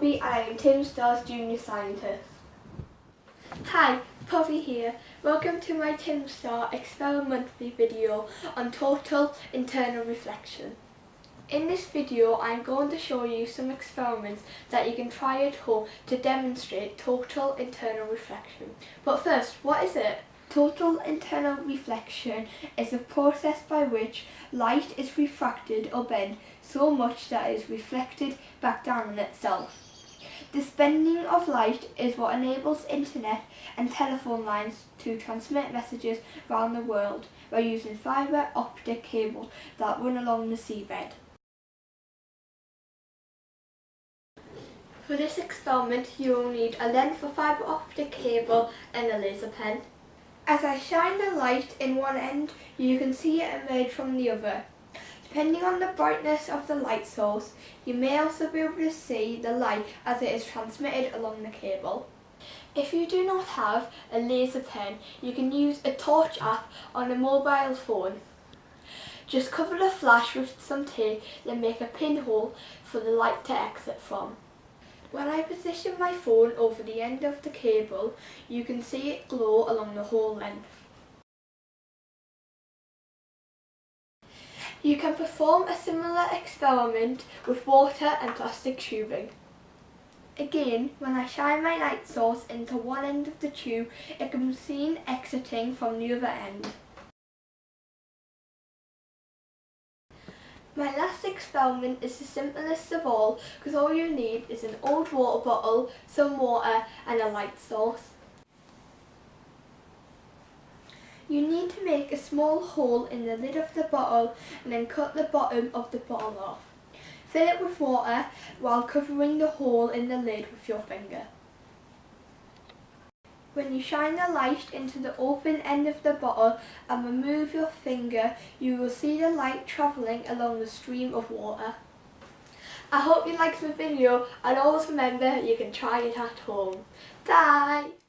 Poppy and I am Timstar's junior scientist. Hi, Poppy here. Welcome to my Timstar experimentally video on total internal reflection. In this video I'm going to show you some experiments that you can try at home to demonstrate total internal reflection. But first, what is it? Total internal reflection is a process by which light is refracted or bent so much that it is reflected back down on itself. This bending of light is what enables internet and telephone lines to transmit messages around the world by using fibre optic cables that run along the seabed. For this experiment you will need a length of fibre optic cable and a laser pen. As I shine the light in one end, you can see it emerge from the other. Depending on the brightness of the light source, you may also be able to see the light as it is transmitted along the cable. If you do not have a laser pen, you can use a torch app on a mobile phone. Just cover the flash with some tape, then make a pinhole for the light to exit from. When I position my phone over the end of the cable, you can see it glow along the whole length. You can perform a similar experiment with water and plastic tubing. Again, when I shine my light source into one end of the tube, it can be seen exiting from the other end. My last experiment is the simplest of all because all you need is an old water bottle, some water and a light source. You need to make a small hole in the lid of the bottle and then cut the bottom of the bottle off. Fill it with water while covering the hole in the lid with your finger. When you shine the light into the open end of the bottle and remove your finger, you will see the light travelling along the stream of water. I hope you liked the video and always remember you can try it at home. Bye!